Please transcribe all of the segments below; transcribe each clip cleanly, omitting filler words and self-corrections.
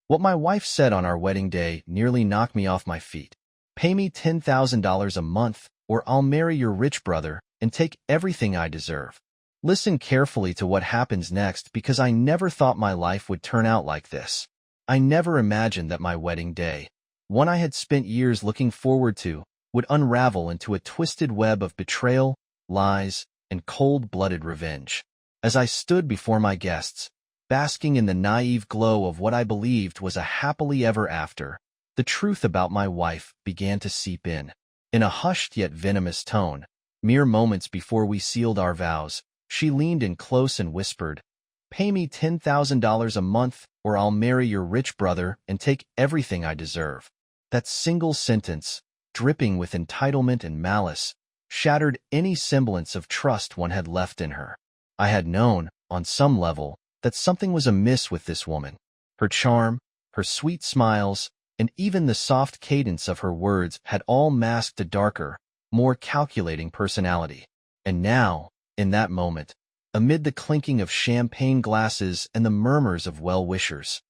What my wife said on our wedding day nearly knocked me off my feet. Pay me $10,000 a month, or I'll marry your rich brother and take everything I deserve. Listen carefully to what happens next, because I never thought my life would turn out like this. I never imagined that my wedding day, one I had spent years looking forward to, would unravel into a twisted web of betrayal, lies, and cold-blooded revenge. As I stood before my guests, basking in the naive glow of what I believed was a happily ever after, the truth about my wife began to seep in. In a hushed yet venomous tone, mere moments before we sealed our vows, she leaned in close and whispered, "Pay me $10,000 a month, or I'll marry your rich brother and take everything I deserve." That single sentence, dripping with entitlement and malice, shattered any semblance of trust one had left in her. I had known, on some level, that something was amiss with this woman. Her charm, her sweet smiles, and even the soft cadence of her words had all masked a darker, more calculating personality. And now, in that moment, amid the clinking of champagne glasses and the murmurs of well-wishers,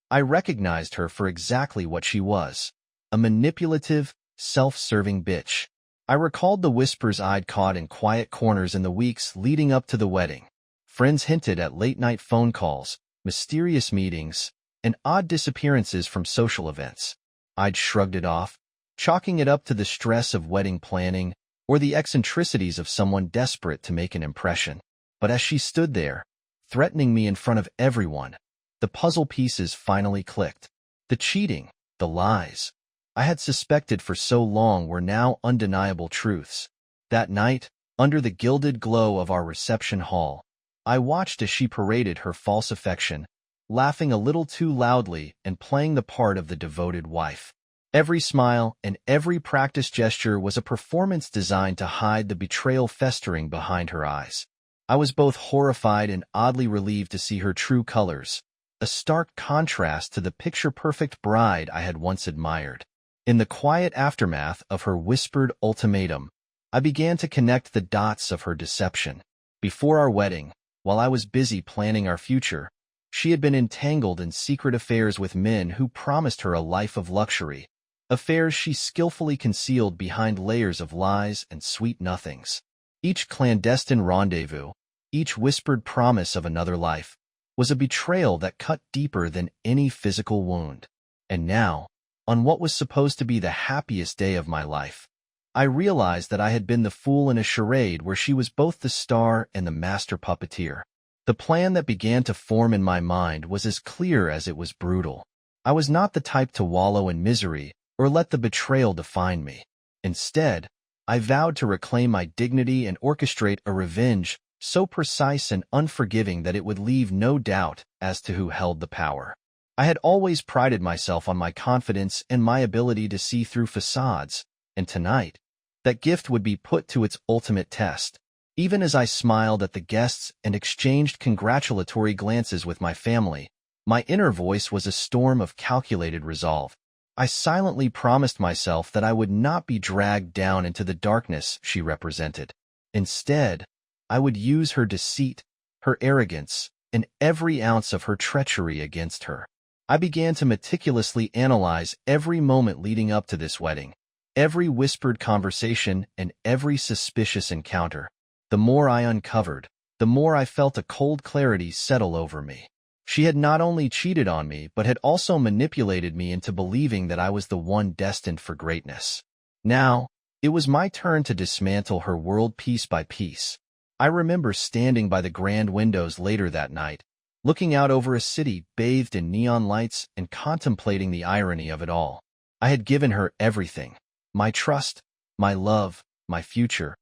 I recognized her for exactly what she was, a manipulative, self-serving bitch. I recalled the whispers I'd caught in quiet corners in the weeks leading up to the wedding. Friends hinted at late-night phone calls, mysterious meetings, and odd disappearances from social events. I'd shrugged it off, chalking it up to the stress of wedding planning or the eccentricities of someone desperate to make an impression. But as she stood there, threatening me in front of everyone, the puzzle pieces finally clicked. The cheating, the lies I had suspected for so long were now undeniable truths. That night, under the gilded glow of our reception hall, I watched as she paraded her false affection, laughing a little too loudly and playing the part of the devoted wife. Every smile and every practiced gesture was a performance designed to hide the betrayal festering behind her eyes. I was both horrified and oddly relieved to see her true colors, a stark contrast to the picture-perfect bride I had once admired. In the quiet aftermath of her whispered ultimatum, I began to connect the dots of her deception. Before our wedding, while I was busy planning our future, she had been entangled in secret affairs with men who promised her a life of luxury, affairs she skillfully concealed behind layers of lies and sweet nothings. Each clandestine rendezvous, each whispered promise of another life, was a betrayal that cut deeper than any physical wound. And now, on what was supposed to be the happiest day of my life, I realized that I had been the fool in a charade where she was both the star and the master puppeteer. The plan that began to form in my mind was as clear as it was brutal. I was not the type to wallow in misery or let the betrayal define me. Instead, I vowed to reclaim my dignity and orchestrate a revenge so precise and unforgiving that it would leave no doubt as to who held the power. I had always prided myself on my confidence and my ability to see through facades, and tonight, that gift would be put to its ultimate test. Even as I smiled at the guests and exchanged congratulatory glances with my family, my inner voice was a storm of calculated resolve. I silently promised myself that I would not be dragged down into the darkness she represented. Instead, I would use her deceit, her arrogance, and every ounce of her treachery against her. I began to meticulously analyze every moment leading up to this wedding, every whispered conversation and every suspicious encounter. The more I uncovered, the more I felt a cold clarity settle over me. She had not only cheated on me, but had also manipulated me into believing that I was the one destined for greatness. Now, it was my turn to dismantle her world piece by piece. I remember standing by the grand windows later that night, looking out over a city bathed in neon lights and contemplating the irony of it all. I had given her everything, my trust, my love, my future,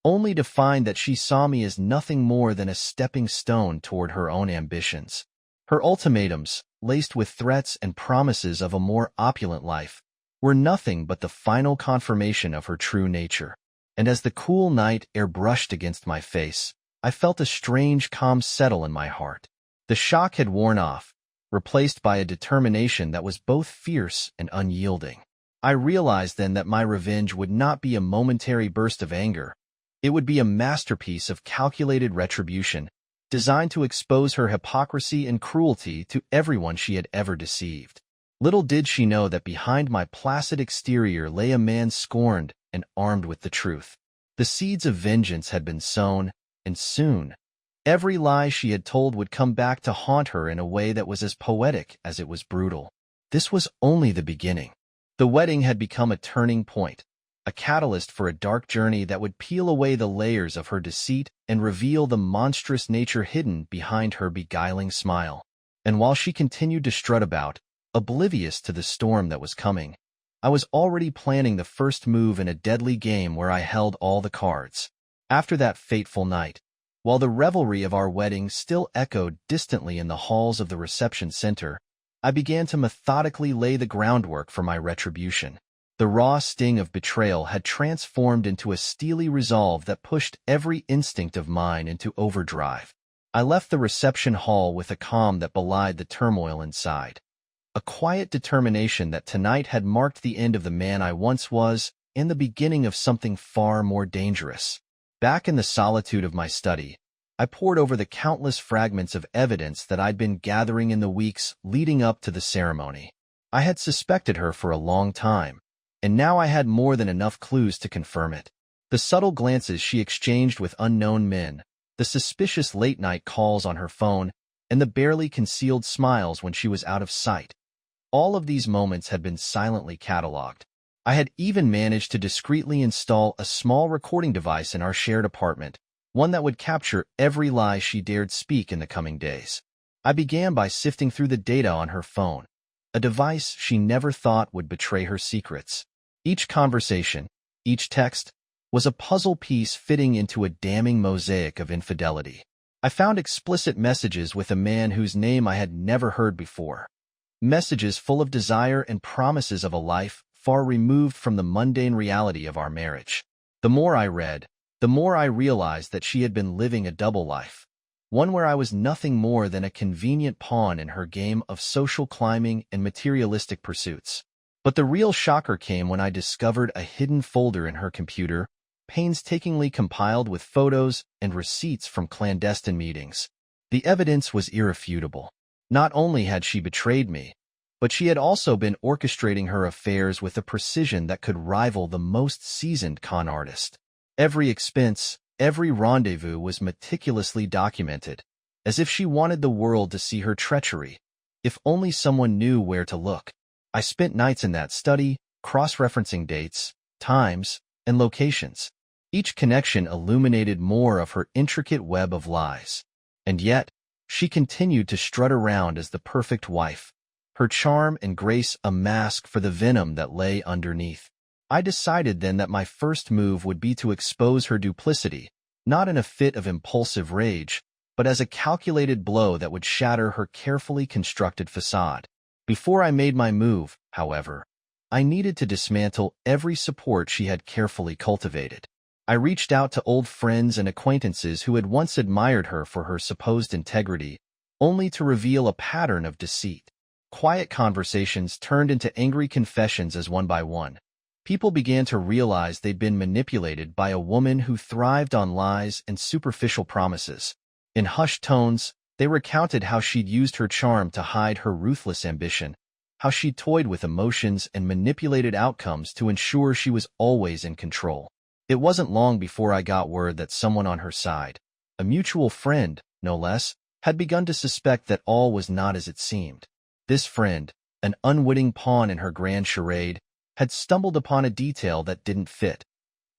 only to find that she saw me as nothing more than a stepping stone toward her own ambitions. Her ultimatums, laced with threats and promises of a more opulent life, were nothing but the final confirmation of her true nature. And as the cool night air brushed against my face, I felt a strange calm settle in my heart. The shock had worn off, replaced by a determination that was both fierce and unyielding. I realized then that my revenge would not be a momentary burst of anger. It would be a masterpiece of calculated retribution, designed to expose her hypocrisy and cruelty to everyone she had ever deceived. Little did she know that behind my placid exterior lay a man scorned and armed with the truth. The seeds of vengeance had been sown, and soon, every lie she had told would come back to haunt her in a way that was as poetic as it was brutal. This was only the beginning. The wedding had become a turning point, a catalyst for a dark journey that would peel away the layers of her deceit and reveal the monstrous nature hidden behind her beguiling smile. And while she continued to strut about, oblivious to the storm that was coming, I was already planning the first move in a deadly game where I held all the cards. After that fateful night, while the revelry of our wedding still echoed distantly in the halls of the reception center, I began to methodically lay the groundwork for my retribution. The raw sting of betrayal had transformed into a steely resolve that pushed every instinct of mine into overdrive. I left the reception hall with a calm that belied the turmoil inside. A quiet determination that tonight had marked the end of the man I once was and the beginning of something far more dangerous. Back in the solitude of my study, I pored over the countless fragments of evidence that I'd been gathering in the weeks leading up to the ceremony. I had suspected her for a long time, and now I had more than enough clues to confirm it. The subtle glances she exchanged with unknown men, the suspicious late-night calls on her phone, and the barely concealed smiles when she was out of sight. All of these moments had been silently catalogued. I had even managed to discreetly install a small recording device in our shared apartment, one that would capture every lie she dared speak in the coming days. I began by sifting through the data on her phone, a device she never thought would betray her secrets. Each conversation, each text, was a puzzle piece fitting into a damning mosaic of infidelity. I found explicit messages with a man whose name I had never heard before. Messages full of desire and promises of a life far removed from the mundane reality of our marriage. The more I read, the more I realized that she had been living a double life, one where I was nothing more than a convenient pawn in her game of social climbing and materialistic pursuits. But the real shocker came when I discovered a hidden folder in her computer, painstakingly compiled with photos and receipts from clandestine meetings. The evidence was irrefutable. Not only had she betrayed me, but she had also been orchestrating her affairs with a precision that could rival the most seasoned con artist. Every expense, every rendezvous was meticulously documented, as if she wanted the world to see her treachery. If only someone knew where to look. I spent nights in that study, cross-referencing dates, times, and locations. Each connection illuminated more of her intricate web of lies. And yet, she continued to strut around as the perfect wife, her charm and grace a mask for the venom that lay underneath. I decided then that my first move would be to expose her duplicity, not in a fit of impulsive rage, but as a calculated blow that would shatter her carefully constructed façade. Before I made my move, however, I needed to dismantle every support she had carefully cultivated. I reached out to old friends and acquaintances who had once admired her for her supposed integrity, only to reveal a pattern of deceit. Quiet conversations turned into angry confessions as one by one. People began to realize they'd been manipulated by a woman who thrived on lies and superficial promises. In hushed tones, they recounted how she'd used her charm to hide her ruthless ambition, how she'd toyed with emotions and manipulated outcomes to ensure she was always in control. It wasn't long before I got word that someone on her side, a mutual friend, no less, had begun to suspect that all was not as it seemed. This friend, an unwitting pawn in her grand charade, had stumbled upon a detail that didn't fit.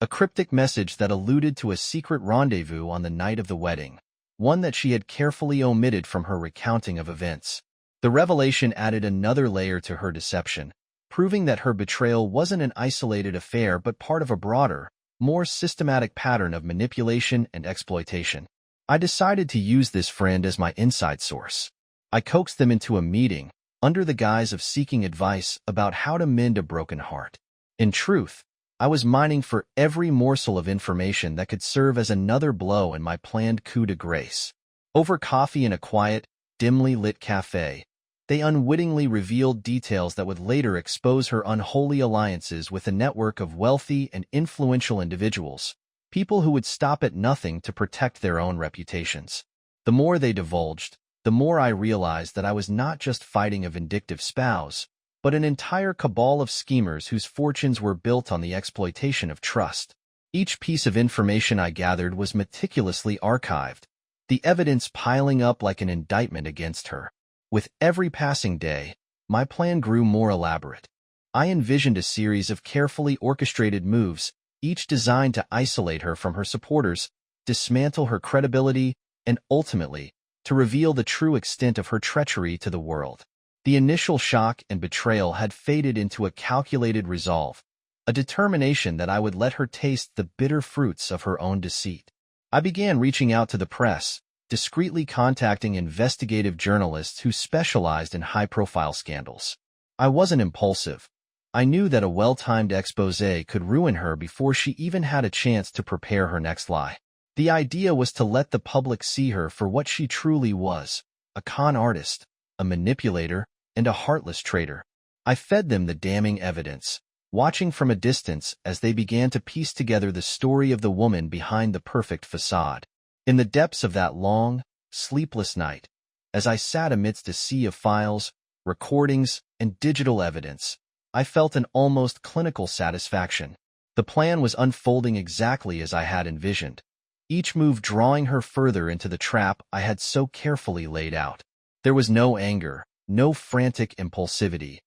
A cryptic message that alluded to a secret rendezvous on the night of the wedding, one that she had carefully omitted from her recounting of events. The revelation added another layer to her deception, proving that her betrayal wasn't an isolated affair but part of a broader, more systematic pattern of manipulation and exploitation. I decided to use this friend as my inside source. I coaxed them into a meeting, under the guise of seeking advice about how to mend a broken heart. In truth, I was mining for every morsel of information that could serve as another blow in my planned coup de grace. Over coffee in a quiet, dimly lit cafe, they unwittingly revealed details that would later expose her unholy alliances with a network of wealthy and influential individuals, people who would stop at nothing to protect their own reputations. The more they divulged, the more I realized that I was not just fighting a vindictive spouse, but an entire cabal of schemers whose fortunes were built on the exploitation of trust. Each piece of information I gathered was meticulously archived, the evidence piling up like an indictment against her. With every passing day, my plan grew more elaborate. I envisioned a series of carefully orchestrated moves, each designed to isolate her from her supporters, dismantle her credibility, and ultimately, to reveal the true extent of her treachery to the world. The initial shock and betrayal had faded into a calculated resolve, a determination that I would let her taste the bitter fruits of her own deceit. I began reaching out to the press, discreetly contacting investigative journalists who specialized in high-profile scandals. I wasn't impulsive. I knew that a well-timed exposé could ruin her before she even had a chance to prepare her next lie. The idea was to let the public see her for what she truly was, a con artist, a manipulator, and a heartless traitor. I fed them the damning evidence, watching from a distance as they began to piece together the story of the woman behind the perfect facade. In the depths of that long, sleepless night, as I sat amidst a sea of files, recordings, and digital evidence, I felt an almost clinical satisfaction. The plan was unfolding exactly as I had envisioned, each move drawing her further into the trap I had so carefully laid out. There was no anger, no frantic impulsivity,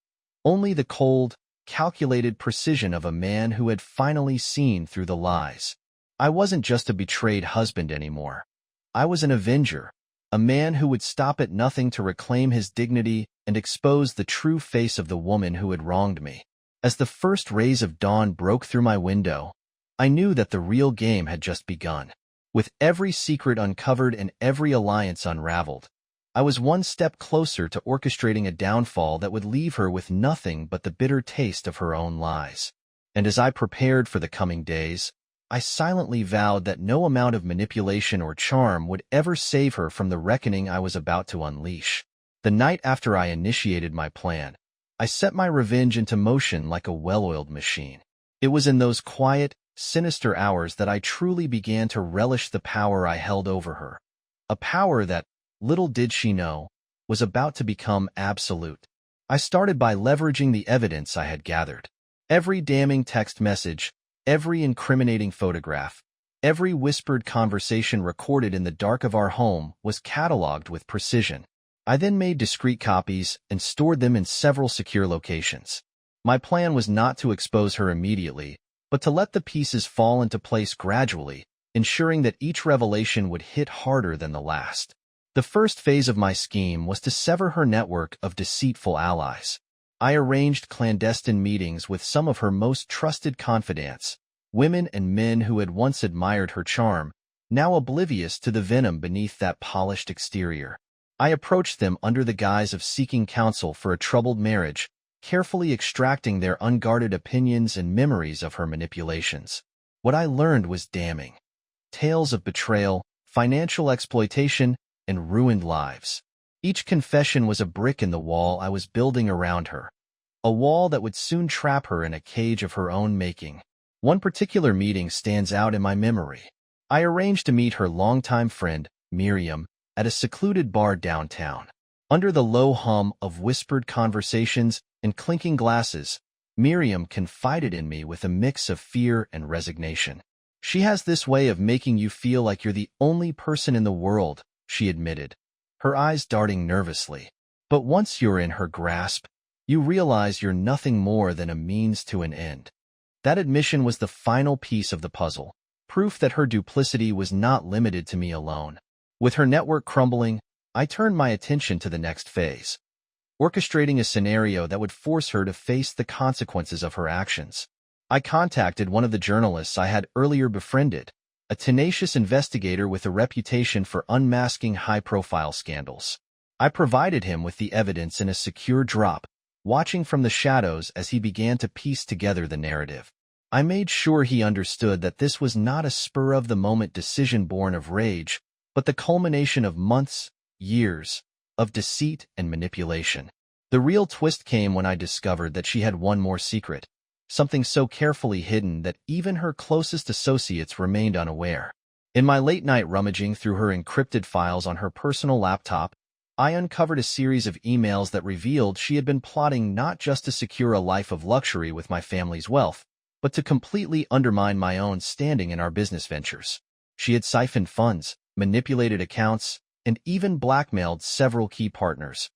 only the cold, calculated precision of a man who had finally seen through the lies. I wasn't just a betrayed husband anymore. I was an avenger, a man who would stop at nothing to reclaim his dignity and expose the true face of the woman who had wronged me. As the first rays of dawn broke through my window, I knew that the real game had just begun. With every secret uncovered and every alliance unraveled, I was one step closer to orchestrating a downfall that would leave her with nothing but the bitter taste of her own lies. And as I prepared for the coming days, I silently vowed that no amount of manipulation or charm would ever save her from the reckoning I was about to unleash. The night after I initiated my plan, I set my revenge into motion like a well-oiled machine. It was in those quiet, sinister hours that I truly began to relish the power I held over her. A power that, little did she know, was about to become absolute. I started by leveraging the evidence I had gathered. Every damning text message, every incriminating photograph, every whispered conversation recorded in the dark of our home was cataloged with precision. I then made discrete copies and stored them in several secure locations. My plan was not to expose her immediately, but to let the pieces fall into place gradually, ensuring that each revelation would hit harder than the last. The first phase of my scheme was to sever her network of deceitful allies. I arranged clandestine meetings with some of her most trusted confidants, women and men who had once admired her charm, now oblivious to the venom beneath that polished exterior. I approached them under the guise of seeking counsel for a troubled marriage, carefully extracting their unguarded opinions and memories of her manipulations. What I learned was damning. Tales of betrayal, financial exploitation, and ruined lives. Each confession was a brick in the wall I was building around her, a wall that would soon trap her in a cage of her own making. One particular meeting stands out in my memory. I arranged to meet her longtime friend, Miriam, at a secluded bar downtown. Under the low hum of whispered conversations and clinking glasses, Miriam confided in me with a mix of fear and resignation. "She has this way of making you feel like you're the only person in the world," she admitted, her eyes darting nervously. "But once you're in her grasp, you realize you're nothing more than a means to an end." That admission was the final piece of the puzzle, proof that her duplicity was not limited to me alone. With her network crumbling, I turned my attention to the next phase, orchestrating a scenario that would force her to face the consequences of her actions. I contacted one of the journalists I had earlier befriended, a tenacious investigator with a reputation for unmasking high-profile scandals. I provided him with the evidence in a secure drop, watching from the shadows as he began to piece together the narrative. I made sure he understood that this was not a spur-of-the-moment decision born of rage, but the culmination of months, years, of deceit and manipulation. The real twist came when I discovered that she had one more secret, something so carefully hidden that even her closest associates remained unaware. In my late-night rummaging through her encrypted files on her personal laptop, I uncovered a series of emails that revealed she had been plotting not just to secure a life of luxury with my family's wealth, but to completely undermine my own standing in our business ventures. She had siphoned funds, manipulated accounts, and even blackmailed several key partners,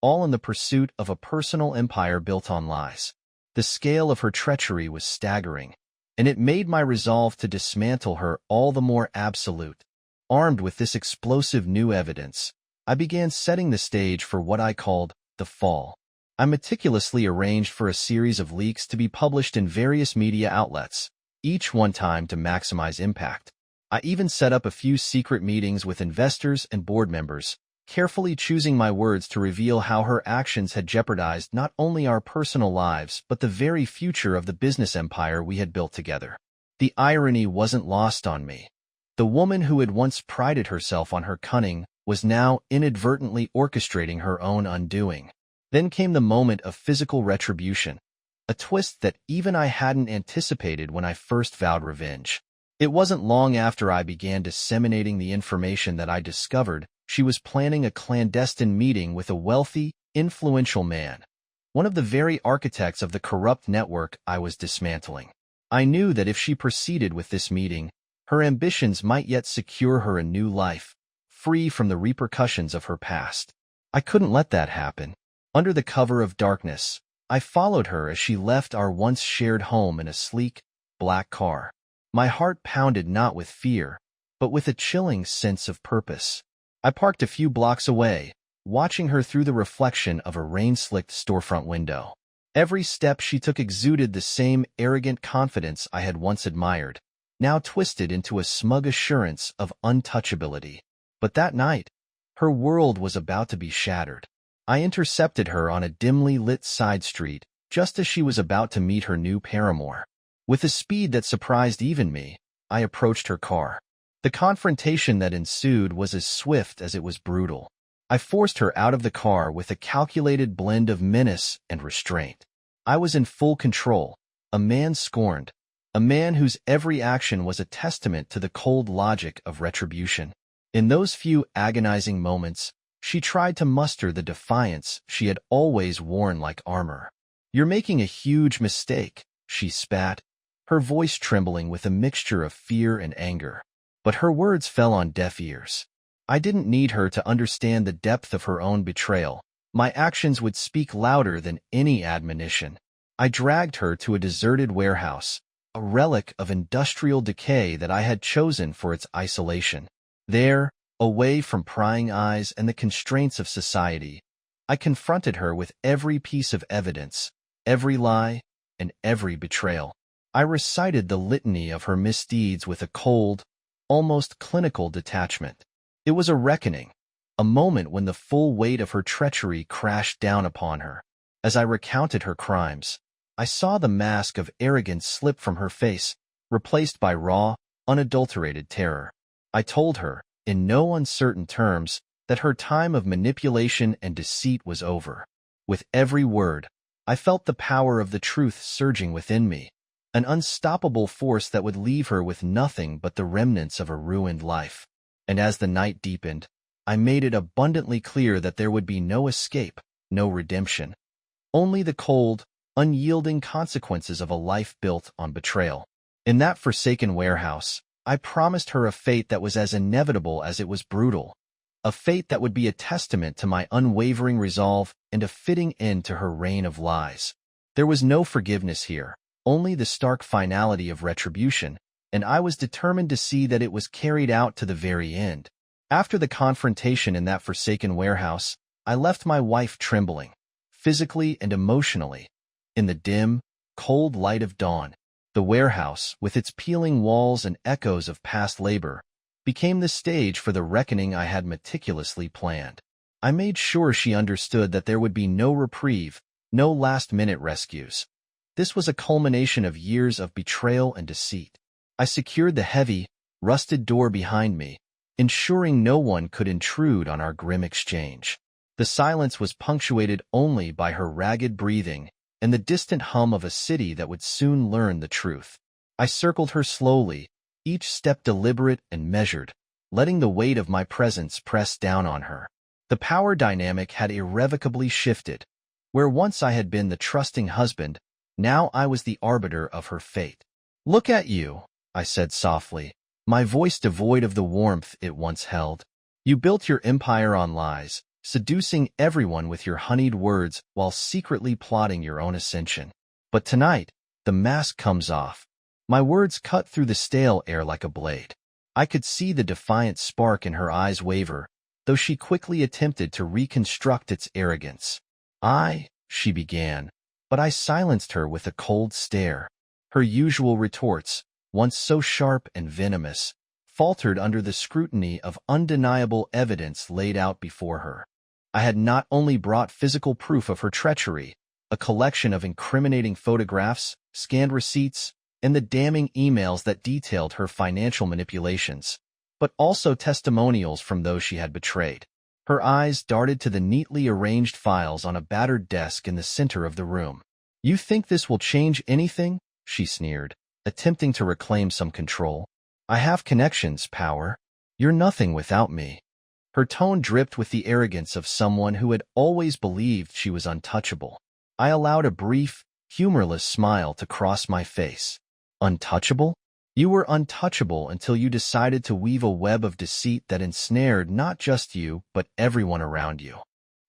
all in the pursuit of a personal empire built on lies. The scale of her treachery was staggering, and it made my resolve to dismantle her all the more absolute. Armed with this explosive new evidence, I began setting the stage for what I called the fall. I meticulously arranged for a series of leaks to be published in various media outlets, each one timed to maximize impact. I even set up a few secret meetings with investors and board members, carefully choosing my words to reveal how her actions had jeopardized not only our personal lives but the very future of the business empire we had built together. The irony wasn't lost on me. The woman who had once prided herself on her cunning was now inadvertently orchestrating her own undoing. Then came the moment of physical retribution, a twist that even I hadn't anticipated when I first vowed revenge. It wasn't long after I began disseminating the information that I discovered she was planning a clandestine meeting with a wealthy, influential man, one of the very architects of the corrupt network I was dismantling. I knew that if she proceeded with this meeting, her ambitions might yet secure her a new life, free from the repercussions of her past. I couldn't let that happen. Under the cover of darkness, I followed her as she left our once shared home in a sleek, black car. My heart pounded not with fear, but with a chilling sense of purpose. I parked a few blocks away, watching her through the reflection of a rain-slicked storefront window. Every step she took exuded the same arrogant confidence I had once admired, now twisted into a smug assurance of untouchability. But that night, her world was about to be shattered. I intercepted her on a dimly lit side street, just as she was about to meet her new paramour. With a speed that surprised even me, I approached her car. The confrontation that ensued was as swift as it was brutal. I forced her out of the car with a calculated blend of menace and restraint. I was in full control, a man scorned, a man whose every action was a testament to the cold logic of retribution. In those few agonizing moments, she tried to muster the defiance she had always worn like armor. "You're making a huge mistake," she spat, her voice trembling with a mixture of fear and anger. But her words fell on deaf ears. I didn't need her to understand the depth of her own betrayal. My actions would speak louder than any admonition. I dragged her to a deserted warehouse, a relic of industrial decay that I had chosen for its isolation. There, away from prying eyes and the constraints of society, I confronted her with every piece of evidence, every lie, and every betrayal. I recited the litany of her misdeeds with a cold, almost clinical detachment. It was a reckoning, a moment when the full weight of her treachery crashed down upon her. As I recounted her crimes, I saw the mask of arrogance slip from her face, replaced by raw, unadulterated terror. I told her, in no uncertain terms, that her time of manipulation and deceit was over. With every word, I felt the power of the truth surging within me, an unstoppable force that would leave her with nothing but the remnants of a ruined life. And as the night deepened, I made it abundantly clear that there would be no escape, no redemption. Only the cold, unyielding consequences of a life built on betrayal. In that forsaken warehouse, I promised her a fate that was as inevitable as it was brutal, a fate that would be a testament to my unwavering resolve and a fitting end to her reign of lies. There was no forgiveness here, only the stark finality of retribution, and I was determined to see that it was carried out to the very end. After the confrontation in that forsaken warehouse, I left my wife trembling, physically and emotionally. In the dim, cold light of dawn, the warehouse, with its peeling walls and echoes of past labor, became the stage for the reckoning I had meticulously planned. I made sure she understood that there would be no reprieve, no last-minute rescues. This was a culmination of years of betrayal and deceit. I secured the heavy, rusted door behind me, ensuring no one could intrude on our grim exchange. The silence was punctuated only by her ragged breathing and the distant hum of a city that would soon learn the truth. I circled her slowly, each step deliberate and measured, letting the weight of my presence press down on her. The power dynamic had irrevocably shifted. Where once I had been the trusting husband, now I was the arbiter of her fate. "Look at you," I said softly, my voice devoid of the warmth it once held. "You built your empire on lies, seducing everyone with your honeyed words while secretly plotting your own ascension. But tonight, the mask comes off." My words cut through the stale air like a blade. I could see the defiant spark in her eyes waver, though she quickly attempted to reconstruct its arrogance. She began, but I silenced her with a cold stare. Her usual retorts, once so sharp and venomous, faltered under the scrutiny of undeniable evidence laid out before her. I had not only brought physical proof of her treachery, a collection of incriminating photographs, scanned receipts, and the damning emails that detailed her financial manipulations, but also testimonials from those she had betrayed. Her eyes darted to the neatly arranged files on a battered desk in the center of the room. "You think this will change anything?" she sneered, attempting to reclaim some control. "I have connections, power. You're nothing without me." Her tone dripped with the arrogance of someone who had always believed she was untouchable. I allowed a brief, humorless smile to cross my face. "Untouchable? You were untouchable until you decided to weave a web of deceit that ensnared not just you, but everyone around you."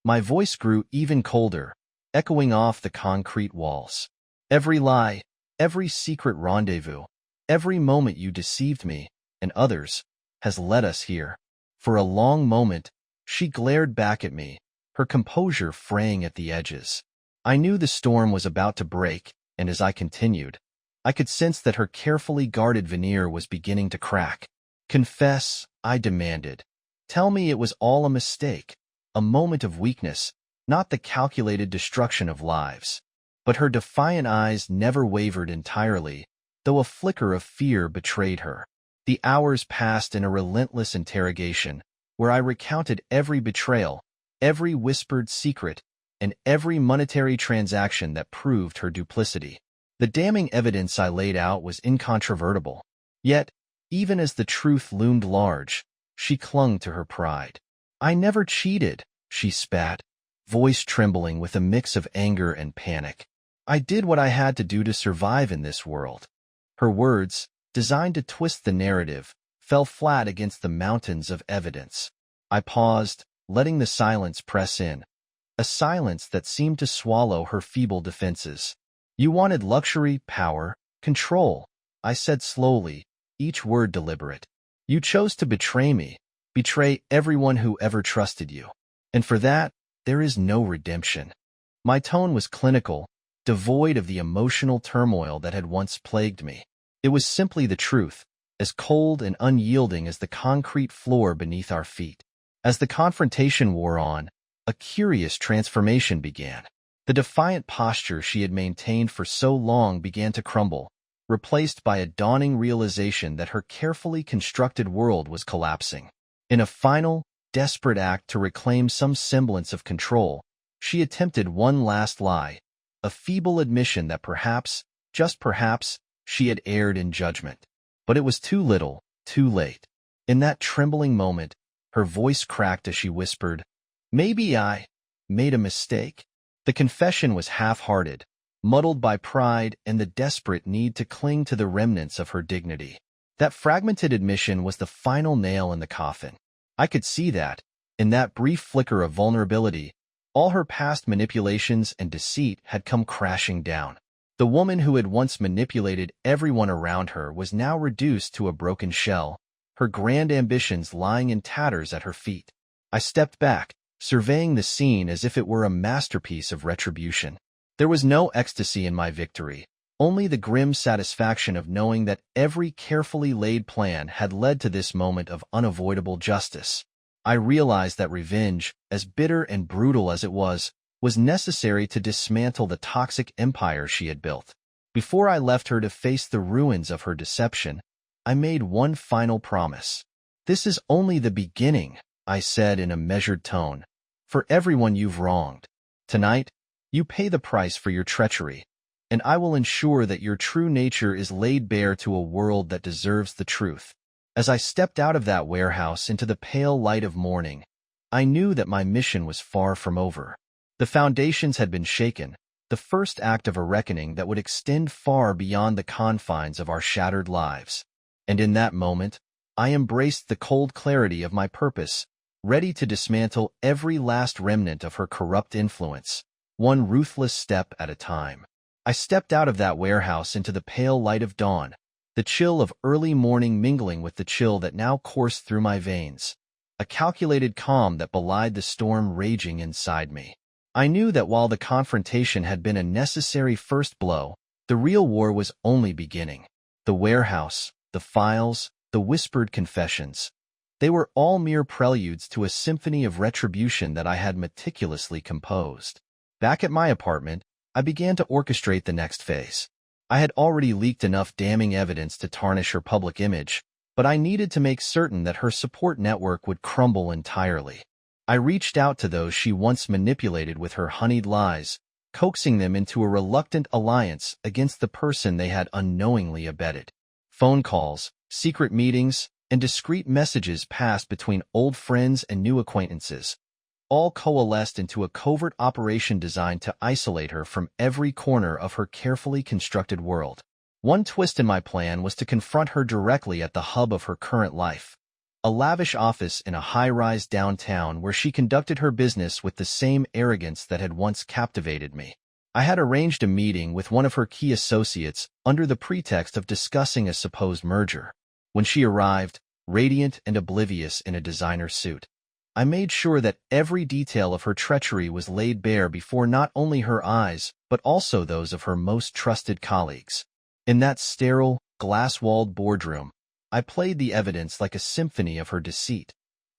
My voice grew even colder, echoing off the concrete walls. "Every lie, every secret rendezvous, every moment you deceived me, and others, has led us here." For a long moment, she glared back at me, her composure fraying at the edges. I knew the storm was about to break, and as I continued, I could sense that her carefully guarded veneer was beginning to crack. "Confess," I demanded. "Tell me it was all a mistake, a moment of weakness, not the calculated destruction of lives." But her defiant eyes never wavered entirely, though a flicker of fear betrayed her. The hours passed in a relentless interrogation, where I recounted every betrayal, every whispered secret, and every monetary transaction that proved her duplicity. The damning evidence I laid out was incontrovertible. Yet, even as the truth loomed large, she clung to her pride. "I never cheated," she spat, voice trembling with a mix of anger and panic. "I did what I had to do to survive in this world." Her words, designed to twist the narrative, fell flat against the mountains of evidence. I paused, letting the silence press in, a silence that seemed to swallow her feeble defenses. "You wanted luxury, power, control," I said slowly, each word deliberate. "You chose to betray me, betray everyone who ever trusted you. And for that, there is no redemption." My tone was clinical, devoid of the emotional turmoil that had once plagued me. It was simply the truth, as cold and unyielding as the concrete floor beneath our feet. As the confrontation wore on, a curious transformation began. The defiant posture she had maintained for so long began to crumble, replaced by a dawning realization that her carefully constructed world was collapsing. In a final, desperate act to reclaim some semblance of control, she attempted one last lie, a feeble admission that perhaps, just perhaps, she had erred in judgment. But it was too little, too late. In that trembling moment, her voice cracked as she whispered, "Maybe I made a mistake." The confession was half-hearted, muddled by pride and the desperate need to cling to the remnants of her dignity. That fragmented admission was the final nail in the coffin. I could see that, in that brief flicker of vulnerability, all her past manipulations and deceit had come crashing down. The woman who had once manipulated everyone around her was now reduced to a broken shell, her grand ambitions lying in tatters at her feet. I stepped back, surveying the scene as if it were a masterpiece of retribution. There was no ecstasy in my victory, only the grim satisfaction of knowing that every carefully laid plan had led to this moment of unavoidable justice. I realized that revenge, as bitter and brutal as it was necessary to dismantle the toxic empire she had built. Before I left her to face the ruins of her deception, I made one final promise. "This is only the beginning," I said in a measured tone. "For everyone you've wronged. Tonight, you pay the price for your treachery, and I will ensure that your true nature is laid bare to a world that deserves the truth." As I stepped out of that warehouse into the pale light of morning, I knew that my mission was far from over. The foundations had been shaken, the first act of a reckoning that would extend far beyond the confines of our shattered lives. And in that moment, I embraced the cold clarity of my purpose, ready to dismantle every last remnant of her corrupt influence, one ruthless step at a time. I stepped out of that warehouse into the pale light of dawn, the chill of early morning mingling with the chill that now coursed through my veins, a calculated calm that belied the storm raging inside me. I knew that while the confrontation had been a necessary first blow, the real war was only beginning. The warehouse, the files, the whispered confessions. They were all mere preludes to a symphony of retribution that I had meticulously composed. Back at my apartment, I began to orchestrate the next phase. I had already leaked enough damning evidence to tarnish her public image, but I needed to make certain that her support network would crumble entirely. I reached out to those she once manipulated with her honeyed lies, coaxing them into a reluctant alliance against the person they had unknowingly abetted. Phone calls, secret meetings, and discreet messages passed between old friends and new acquaintances, all coalesced into a covert operation designed to isolate her from every corner of her carefully constructed world. One twist in my plan was to confront her directly at the hub of her current life, a lavish office in a high-rise downtown where she conducted her business with the same arrogance that had once captivated me. I had arranged a meeting with one of her key associates under the pretext of discussing a supposed merger. When she arrived, radiant and oblivious in a designer suit, I made sure that every detail of her treachery was laid bare before not only her eyes, but also those of her most trusted colleagues. In that sterile, glass-walled boardroom, I played the evidence like a symphony of her deceit.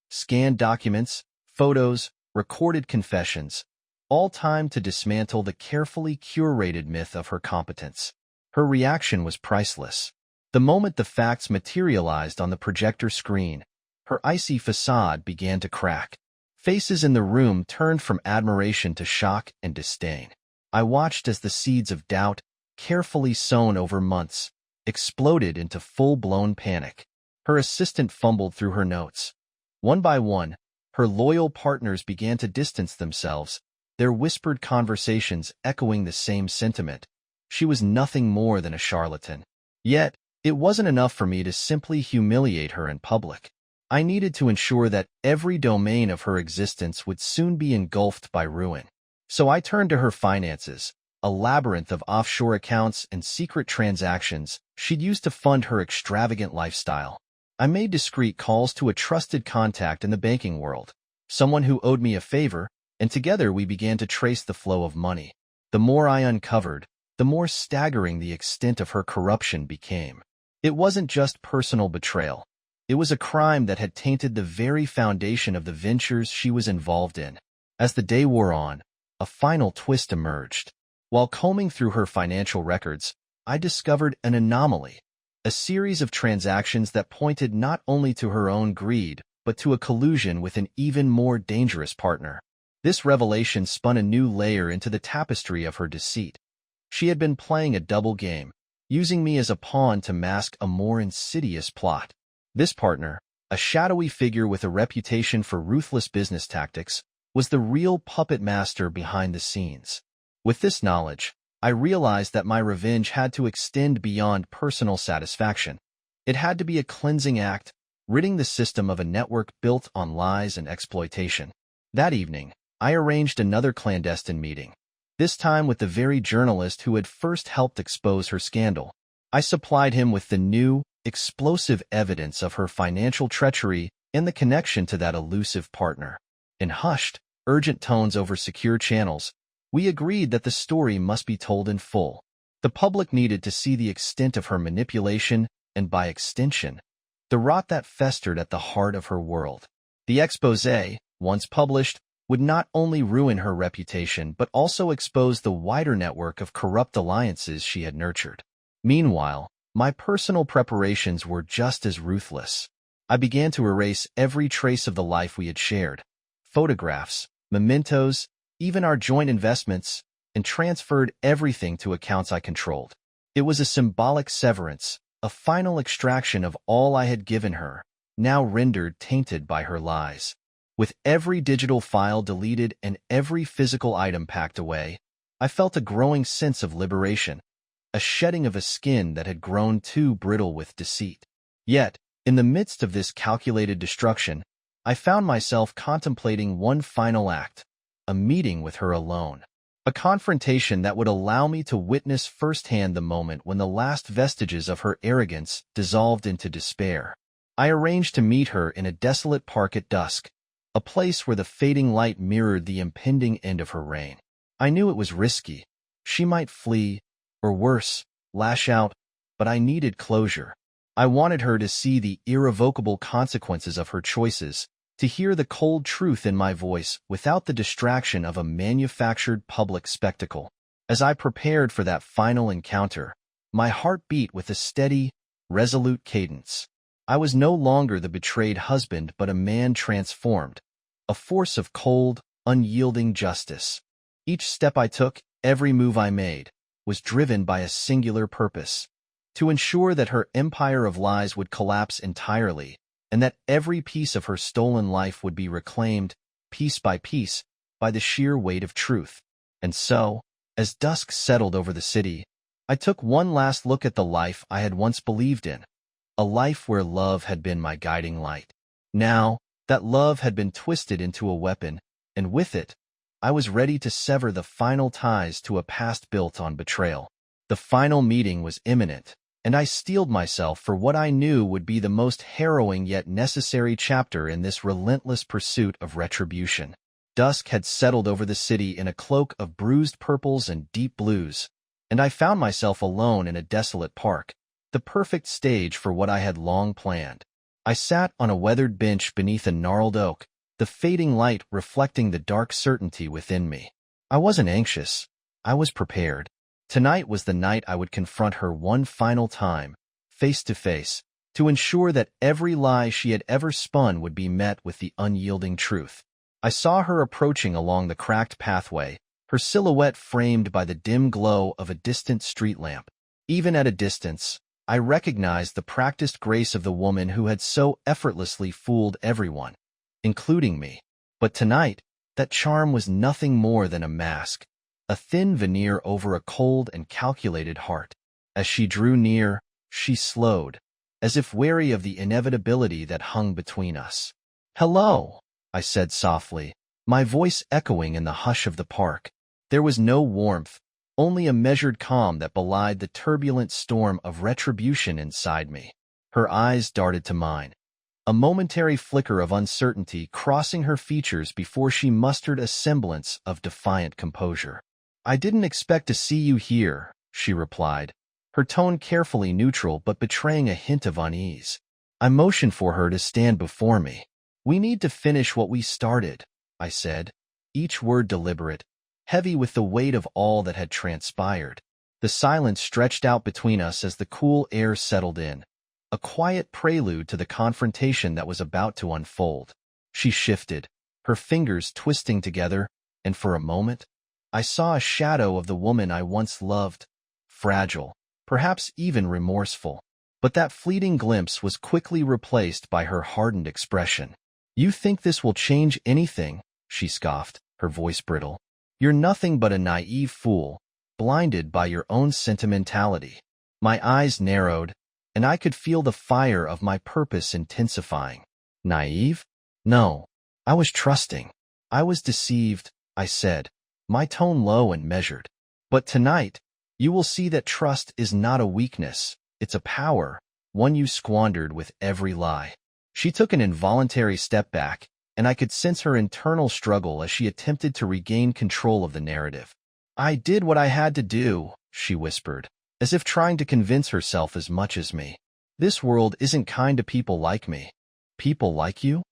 Scanned documents, photos, recorded confessions, all timed to dismantle the carefully curated myth of her competence. Her reaction was priceless. The moment the facts materialized on the projector screen, her icy façade began to crack. Faces in the room turned from admiration to shock and disdain. I watched as the seeds of doubt, carefully sown over months, exploded into full-blown panic. Her assistant fumbled through her notes. One by one, her loyal partners began to distance themselves, their whispered conversations echoing the same sentiment. She was nothing more than a charlatan. Yet, it wasn't enough for me to simply humiliate her in public. I needed to ensure that every domain of her existence would soon be engulfed by ruin. So I turned to her finances, a labyrinth of offshore accounts and secret transactions she'd used to fund her extravagant lifestyle. I made discreet calls to a trusted contact in the banking world, someone who owed me a favor, and together we began to trace the flow of money. The more I uncovered, the more staggering the extent of her corruption became. It wasn't just personal betrayal. It was a crime that had tainted the very foundation of the ventures she was involved in. As the day wore on, a final twist emerged. While combing through her financial records, I discovered an anomaly, a series of transactions that pointed not only to her own greed, but to a collusion with an even more dangerous partner. This revelation spun a new layer into the tapestry of her deceit. She had been playing a double game, using me as a pawn to mask a more insidious plot. This partner, a shadowy figure with a reputation for ruthless business tactics, was the real puppet master behind the scenes. With this knowledge, I realized that my revenge had to extend beyond personal satisfaction. It had to be a cleansing act, ridding the system of a network built on lies and exploitation. That evening, I arranged another clandestine meeting, this time with the very journalist who had first helped expose her scandal. I supplied him with the new, explosive evidence of her financial treachery and the connection to that elusive partner. In hushed, urgent tones over secure channels, we agreed that the story must be told in full. The public needed to see the extent of her manipulation and, by extension, the rot that festered at the heart of her world. The exposé, once published, would not only ruin her reputation but also expose the wider network of corrupt alliances she had nurtured. Meanwhile, my personal preparations were just as ruthless. I began to erase every trace of the life we had shared, photographs, mementos, even our joint investments, and transferred everything to accounts I controlled. It was a symbolic severance, a final extraction of all I had given her, now rendered tainted by her lies. With every digital file deleted and every physical item packed away, I felt a growing sense of liberation, a shedding of a skin that had grown too brittle with deceit. Yet, in the midst of this calculated destruction, I found myself contemplating one final act, a meeting with her alone. A confrontation that would allow me to witness firsthand the moment when the last vestiges of her arrogance dissolved into despair. I arranged to meet her in a desolate park at dusk, a place where the fading light mirrored the impending end of her reign. I knew it was risky. She might flee, or worse, lash out, but I needed closure. I wanted her to see the irrevocable consequences of her choices, to hear the cold truth in my voice without the distraction of a manufactured public spectacle. As I prepared for that final encounter, my heart beat with a steady, resolute cadence. I was no longer the betrayed husband but a man transformed, a force of cold, unyielding justice. Each step I took, every move I made, was driven by a singular purpose: to ensure that her empire of lies would collapse entirely, and that every piece of her stolen life would be reclaimed, piece by piece, by the sheer weight of truth. And so, as dusk settled over the city, I took one last look at the life I had once believed in, a life where love had been my guiding light. Now, that love had been twisted into a weapon, and with it, I was ready to sever the final ties to a past built on betrayal. The final meeting was imminent, and I steeled myself for what I knew would be the most harrowing yet necessary chapter in this relentless pursuit of retribution. Dusk had settled over the city in a cloak of bruised purples and deep blues, and I found myself alone in a desolate park, the perfect stage for what I had long planned. I sat on a weathered bench beneath a gnarled oak, the fading light reflecting the dark certainty within me. I wasn't anxious. I was prepared. Tonight was the night I would confront her one final time, face to face, to ensure that every lie she had ever spun would be met with the unyielding truth. I saw her approaching along the cracked pathway, her silhouette framed by the dim glow of a distant street lamp. Even at a distance, I recognized the practiced grace of the woman who had so effortlessly fooled everyone, including me. But tonight, that charm was nothing more than a mask, a thin veneer over a cold and calculated heart. As she drew near, she slowed, as if wary of the inevitability that hung between us. "Hello," I said softly, my voice echoing in the hush of the park. There was no warmth, only a measured calm that belied the turbulent storm of retribution inside me. Her eyes darted to mine, a momentary flicker of uncertainty crossing her features before she mustered a semblance of defiant composure. "I didn't expect to see you here," she replied, her tone carefully neutral but betraying a hint of unease. I motioned for her to stand before me. "We need to finish what we started," I said, each word deliberate, heavy with the weight of all that had transpired. The silence stretched out between us as the cool air settled in, a quiet prelude to the confrontation that was about to unfold. She shifted, her fingers twisting together, and for a moment, I saw a shadow of the woman I once loved, fragile, perhaps even remorseful. But that fleeting glimpse was quickly replaced by her hardened expression. "You think this will change anything?" she scoffed, her voice brittle. "You're nothing but a naive fool, blinded by your own sentimentality." My eyes narrowed, and I could feel the fire of my purpose intensifying. Naive? No. I was trusting. I was deceived, I said, my tone low and measured. "But tonight, you will see that trust is not a weakness, it's a power, one you squandered with every lie." She took an involuntary step back, and I could sense her internal struggle as she attempted to regain control of the narrative. "I did what I had to do," she whispered, as if trying to convince herself as much as me. "This world isn't kind to people like me." "People like you?"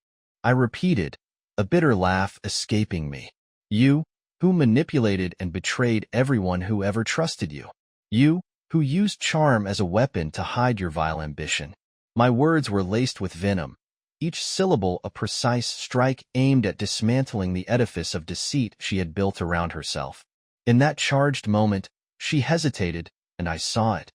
I repeated, a bitter laugh escaping me. "You, who manipulated and betrayed everyone who ever trusted you. You, who used charm as a weapon to hide your vile ambition." My words were laced with venom, each syllable a precise strike aimed at dismantling the edifice of deceit she had built around herself. In that charged moment, she hesitated, and I saw it.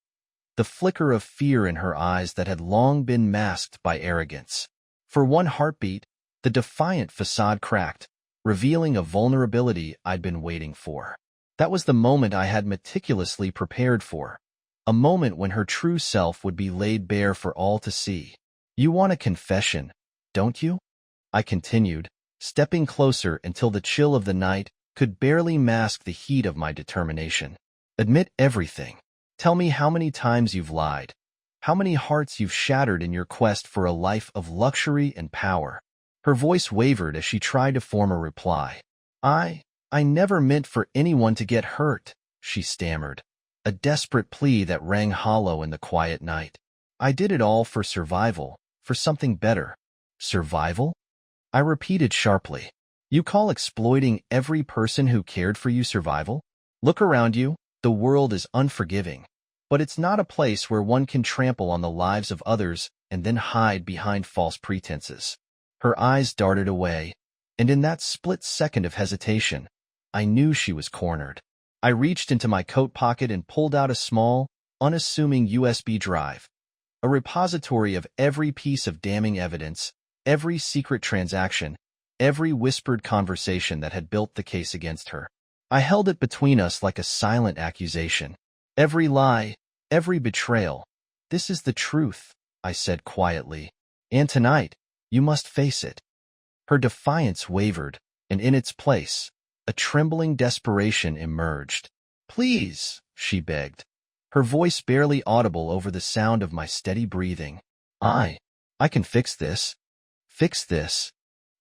The flicker of fear in her eyes that had long been masked by arrogance. For one heartbeat, The defiant facade cracked, revealing a vulnerability I'd been waiting for. That was the moment I had meticulously prepared for, a moment when her true self would be laid bare for all to see. "You want a confession, don't you?" I continued, stepping closer until the chill of the night could barely mask the heat of my determination. "Admit everything. Tell me how many times you've lied, how many hearts you've shattered in your quest for a life of luxury and power." Her voice wavered as she tried to form a reply. I never meant for anyone to get hurt," she stammered, a desperate plea that rang hollow in the quiet night. "I did it all for survival, for something better." "Survival?" I repeated sharply. "You call exploiting every person who cared for you survival? Look around you, the world is unforgiving. But it's not a place where one can trample on the lives of others and then hide behind false pretenses." Her eyes darted away, and in that split second of hesitation, I knew she was cornered. I reached into my coat pocket and pulled out a small, unassuming USB drive, a repository of every piece of damning evidence, every secret transaction, every whispered conversation that had built the case against her. I held it between us like a silent accusation. "Every lie, every betrayal. This is the truth," I said quietly. "And tonight, you must face it." Her defiance wavered, and in its place, a trembling desperation emerged. "Please," she begged, her voice barely audible over the sound of my steady breathing. I can fix this." "Fix this?"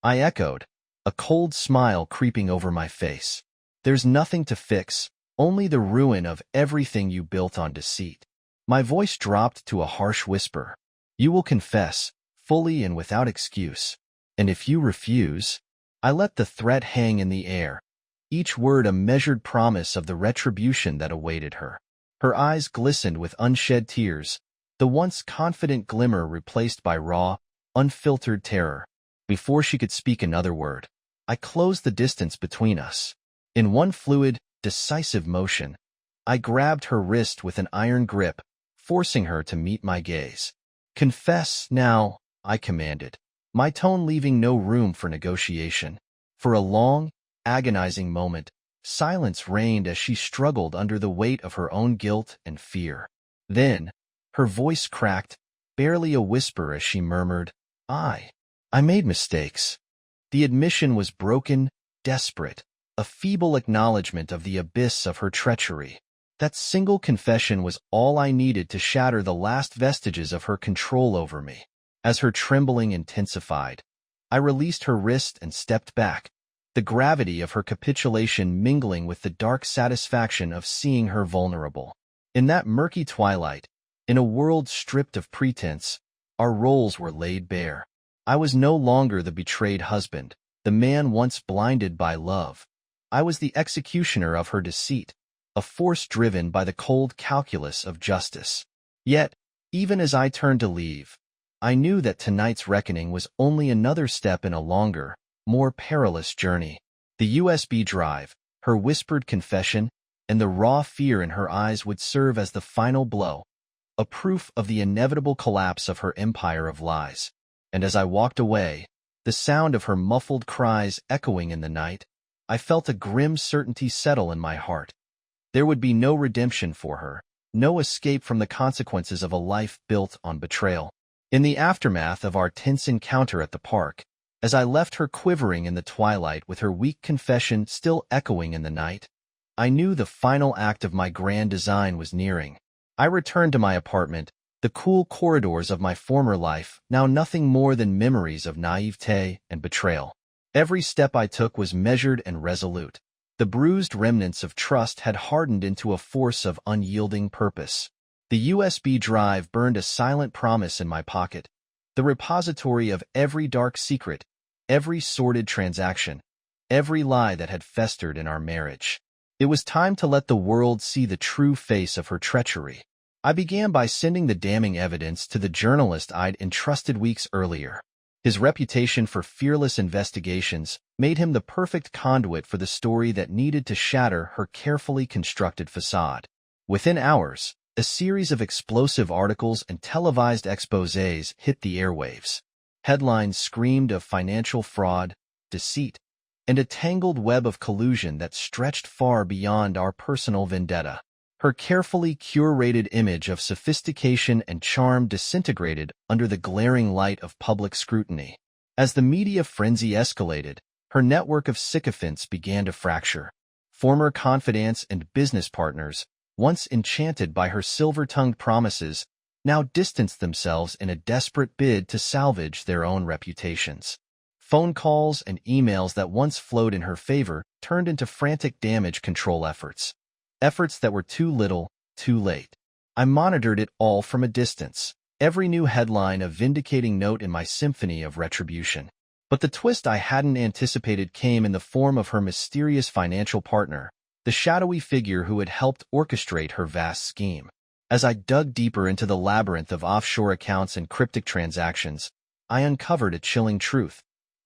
I echoed, a cold smile creeping over my face. "There's nothing to fix, only the ruin of everything you built on deceit." My voice dropped to a harsh whisper. "You will confess, fully and without excuse. And if you refuse..." I let the threat hang in the air, each word a measured promise of the retribution that awaited her. Her eyes glistened with unshed tears, the once confident glimmer replaced by raw, unfiltered terror. Before she could speak another word, I closed the distance between us. In one fluid, decisive motion, I grabbed her wrist with an iron grip, forcing her to meet my gaze. "Confess now," I commanded, my tone leaving no room for negotiation. For a long, agonizing moment, silence reigned as she struggled under the weight of her own guilt and fear. Then, her voice cracked, barely a whisper as she murmured, I made mistakes." The admission was broken, desperate, a feeble acknowledgement of the abyss of her treachery. That single confession was all I needed to shatter the last vestiges of her control over me. As her trembling intensified, I released her wrist and stepped back, the gravity of her capitulation mingling with the dark satisfaction of seeing her vulnerable. In that murky twilight, in a world stripped of pretense, our roles were laid bare. I was no longer the betrayed husband, the man once blinded by love. I was the executioner of her deceit, a force driven by the cold calculus of justice. Yet, even as I turned to leave, I knew that tonight's reckoning was only another step in a longer, more perilous journey. The USB drive, her whispered confession, and the raw fear in her eyes would serve as the final blow, a proof of the inevitable collapse of her empire of lies. And as I walked away, the sound of her muffled cries echoing in the night, I felt a grim certainty settle in my heart. There would be no redemption for her, no escape from the consequences of a life built on betrayal. In the aftermath of our tense encounter at the park, as I left her quivering in the twilight with her weak confession still echoing in the night, I knew the final act of my grand design was nearing. I returned to my apartment, the cool corridors of my former life now nothing more than memories of naivete and betrayal. Every step I took was measured and resolute. The bruised remnants of trust had hardened into a force of unyielding purpose. The USB drive burned a silent promise in my pocket, the repository of every dark secret, every sordid transaction, every lie that had festered in our marriage. It was time to let the world see the true face of her treachery. I began by sending the damning evidence to the journalist I'd entrusted weeks earlier. His reputation for fearless investigations made him the perfect conduit for the story that needed to shatter her carefully constructed facade. Within hours, a series of explosive articles and televised exposés hit the airwaves. Headlines screamed of financial fraud, deceit, and a tangled web of collusion that stretched far beyond our personal vendetta. Her carefully curated image of sophistication and charm disintegrated under the glaring light of public scrutiny. As the media frenzy escalated, her network of sycophants began to fracture. Former confidants and business partners, once enchanted by her silver-tongued promises, now distanced themselves in a desperate bid to salvage their own reputations. Phone calls and emails that once flowed in her favor turned into frantic damage control efforts. Efforts that were too little, too late. I monitored it all from a distance, every new headline a vindicating note in my symphony of retribution. But the twist I hadn't anticipated came in the form of her mysterious financial partner, the shadowy figure who had helped orchestrate her vast scheme. As I dug deeper into the labyrinth of offshore accounts and cryptic transactions, I uncovered a chilling truth.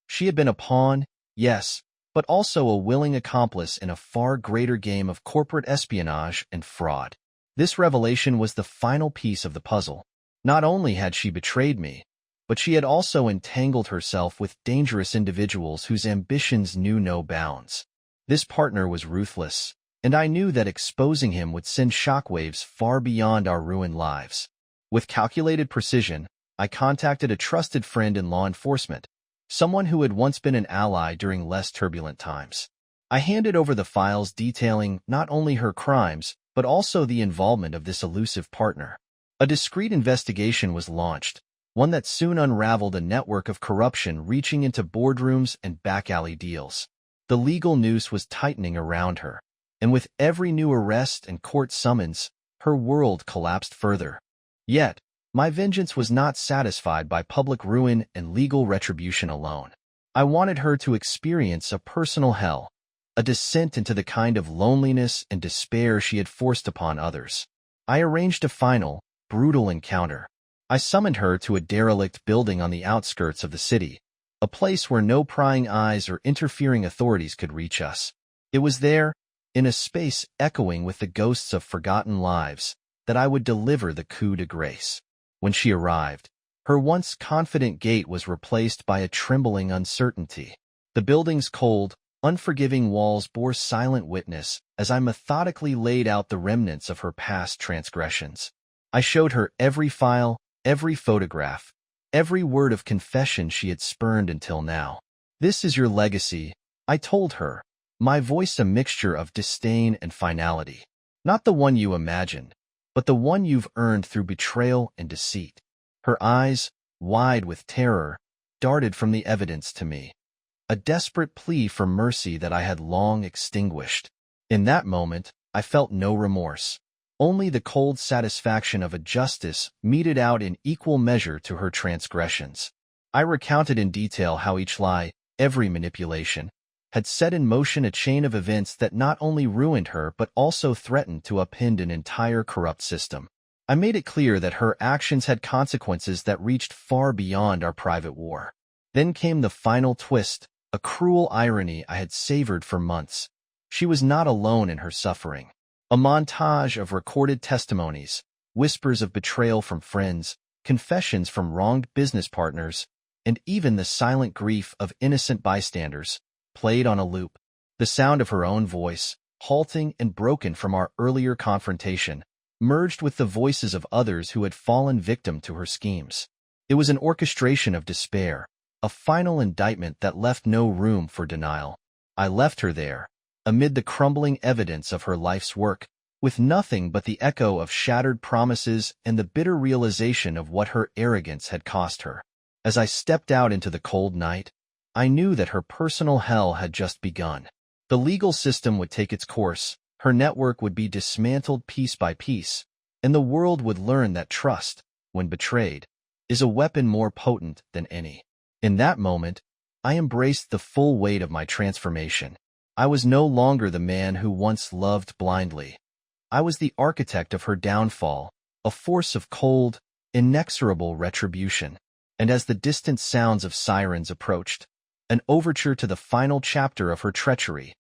She had been a pawn, yes, but also a willing accomplice in a far greater game of corporate espionage and fraud. This revelation was the final piece of the puzzle. Not only had she betrayed me, but she had also entangled herself with dangerous individuals whose ambitions knew no bounds. This partner was ruthless, and I knew that exposing him would send shockwaves far beyond our ruined lives. With calculated precision, I contacted a trusted friend in law enforcement, someone who had once been an ally during less turbulent times. I handed over the files detailing not only her crimes, but also the involvement of this elusive partner. A discreet investigation was launched, one that soon unraveled a network of corruption reaching into boardrooms and back-alley deals. The legal noose was tightening around her, and with every new arrest and court summons, her world collapsed further. Yet, my vengeance was not satisfied by public ruin and legal retribution alone. I wanted her to experience a personal hell, a descent into the kind of loneliness and despair she had forced upon others. I arranged a final, brutal encounter. I summoned her to a derelict building on the outskirts of the city, a place where no prying eyes or interfering authorities could reach us. It was there, in a space echoing with the ghosts of forgotten lives, that I would deliver the coup de grace. When she arrived, her once confident gait was replaced by a trembling uncertainty. The building's cold, unforgiving walls bore silent witness as I methodically laid out the remnants of her past transgressions. I showed her every file, every photograph, every word of confession she had spurned until now. "This is your legacy," I told her, my voice a mixture of disdain and finality. "Not the one you imagined, but the one you've earned through betrayal and deceit." Her eyes, wide with terror, darted from the evidence to me, a desperate plea for mercy that I had long extinguished. In that moment, I felt no remorse, only the cold satisfaction of a justice meted out in equal measure to her transgressions. I recounted in detail how each lie, every manipulation, had set in motion a chain of events that not only ruined her but also threatened to upend an entire corrupt system. I made it clear that her actions had consequences that reached far beyond our private war. Then came the final twist, a cruel irony I had savored for months. She was not alone in her suffering. A montage of recorded testimonies, whispers of betrayal from friends, confessions from wronged business partners, and even the silent grief of innocent bystanders, played on a loop. The sound of her own voice, halting and broken from our earlier confrontation, merged with the voices of others who had fallen victim to her schemes. It was an orchestration of despair, a final indictment that left no room for denial. I left her there, amid the crumbling evidence of her life's work, with nothing but the echo of shattered promises and the bitter realization of what her arrogance had cost her. As I stepped out into the cold night, I knew that her personal hell had just begun. The legal system would take its course, her network would be dismantled piece by piece, and the world would learn that trust, when betrayed, is a weapon more potent than any. In that moment, I embraced the full weight of my transformation. I was no longer the man who once loved blindly. I was the architect of her downfall, a force of cold, inexorable retribution. And as the distant sounds of sirens approached, an overture to the final chapter of her treachery,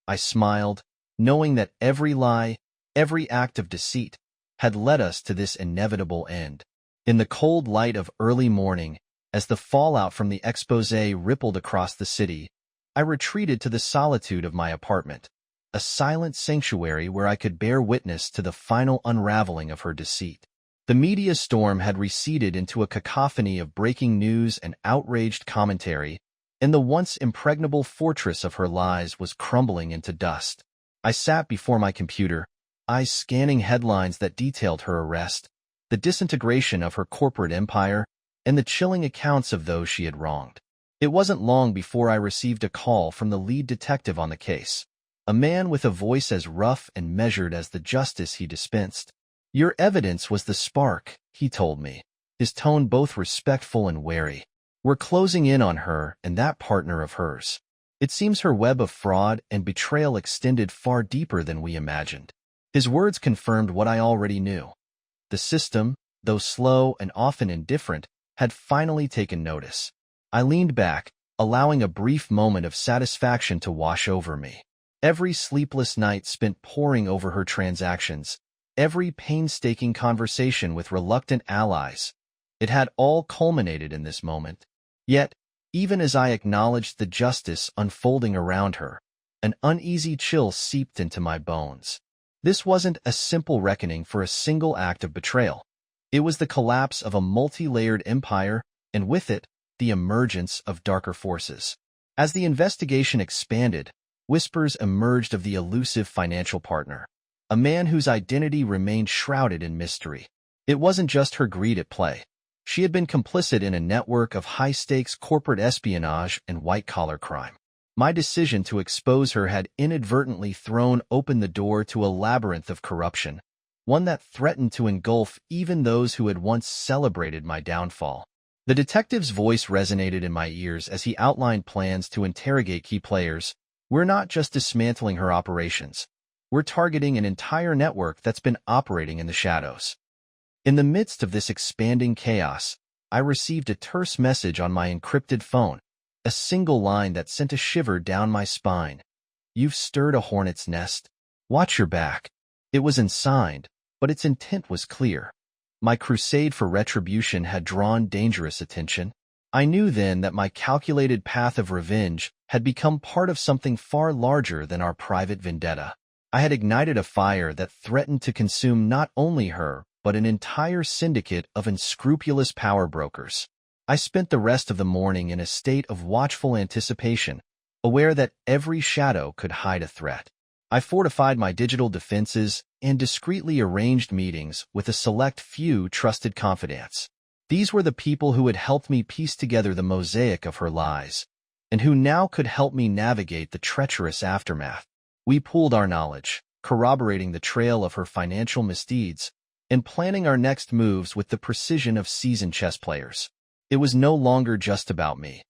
I smiled, knowing that every lie, every act of deceit, had led us to this inevitable end. In the cold light of early morning, As the fallout from the exposé rippled across the city, I retreated to the solitude of my apartment, a silent sanctuary where I could bear witness to the final unraveling of her deceit. The media storm had receded into a cacophony of breaking news and outraged commentary, and the once impregnable fortress of her lies was crumbling into dust. I sat before my computer, eyes scanning headlines that detailed her arrest, the disintegration of her corporate empire, and the chilling accounts of those she had wronged. It wasn't long before I received a call from the lead detective on the case, a man with a voice as rough and measured as the justice he dispensed. "Your evidence was the spark," he told me, his tone both respectful and wary. "We're closing in on her and that partner of hers. It seems her web of fraud and betrayal extended far deeper than we imagined." His words confirmed what I already knew. The system, though slow and often indifferent, had finally taken notice. I leaned back, allowing a brief moment of satisfaction to wash over me. Every sleepless night spent poring over her transactions, every painstaking conversation with reluctant allies, it had all culminated in this moment. Yet, even as I acknowledged the justice unfolding around her, an uneasy chill seeped into my bones. This wasn't a simple reckoning for a single act of betrayal. It was the collapse of a multi-layered empire, and with it, the emergence of darker forces. As the investigation expanded, whispers emerged of the elusive financial partner, a man whose identity remained shrouded in mystery. It wasn't just her greed at play. She had been complicit in a network of high-stakes corporate espionage and white-collar crime. My decision to expose her had inadvertently thrown open the door to a labyrinth of corruption, one that threatened to engulf even those who had once celebrated my downfall. The detective's voice resonated in my ears as he outlined plans to interrogate key players. "We're not just dismantling her operations. We're targeting an entire network that's been operating in the shadows." In the midst of this expanding chaos, I received a terse message on my encrypted phone, a single line that sent a shiver down my spine. "You've stirred a hornet's nest. Watch your back." It was unsigned, but its intent was clear. My crusade for retribution had drawn dangerous attention. I knew then that my calculated path of revenge had become part of something far larger than our private vendetta. I had ignited a fire that threatened to consume not only her, but an entire syndicate of unscrupulous power brokers. I spent the rest of the morning in a state of watchful anticipation, aware that every shadow could hide a threat. I fortified my digital defenses and discreetly arranged meetings with a select few trusted confidants. These were the people who had helped me piece together the mosaic of her lies, and who now could help me navigate the treacherous aftermath. We pooled our knowledge, corroborating the trail of her financial misdeeds, and planning our next moves with the precision of seasoned chess players. It was no longer just about me.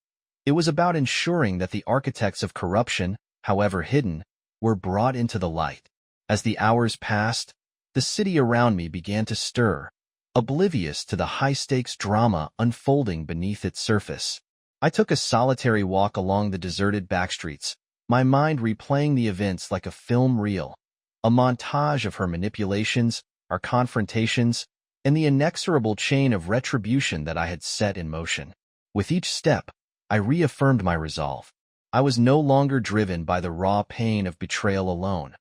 It was about ensuring that the architects of corruption, however hidden, were brought into the light. As the hours passed, the city around me began to stir, oblivious to the high-stakes drama unfolding beneath its surface. I took a solitary walk along the deserted backstreets, my mind replaying the events like a film reel, a montage of her manipulations, our confrontations, and the inexorable chain of retribution that I had set in motion. With each step, I reaffirmed my resolve. I was no longer driven by the raw pain of betrayal alone.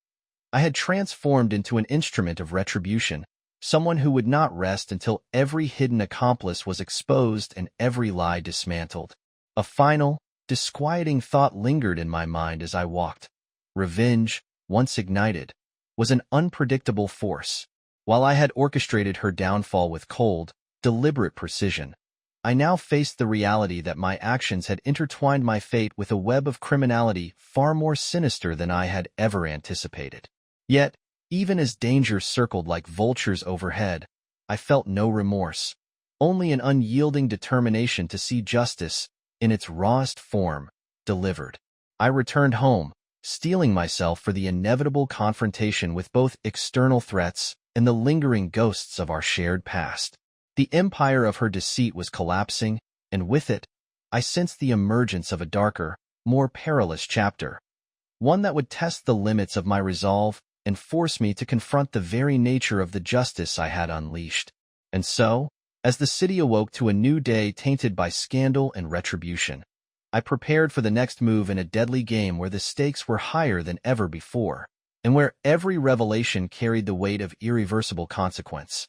I had transformed into an instrument of retribution, someone who would not rest until every hidden accomplice was exposed and every lie dismantled. A final, disquieting thought lingered in my mind as I walked. Revenge, once ignited, was an unpredictable force. While I had orchestrated her downfall with cold, deliberate precision, I now faced the reality that my actions had intertwined my fate with a web of criminality far more sinister than I had ever anticipated. Yet, even as danger circled like vultures overhead, I felt no remorse, only an unyielding determination to see justice, in its rawest form, delivered. I returned home, steeling myself for the inevitable confrontation with both external threats and the lingering ghosts of our shared past. The empire of her deceit was collapsing, and with it, I sensed the emergence of a darker, more perilous chapter, one that would test the limits of my resolve and force me to confront the very nature of the justice I had unleashed. And so, As the city awoke to a new day tainted by scandal and retribution, I prepared for the next move in a deadly game where the stakes were higher than ever before, and where every revelation carried the weight of irreversible consequence.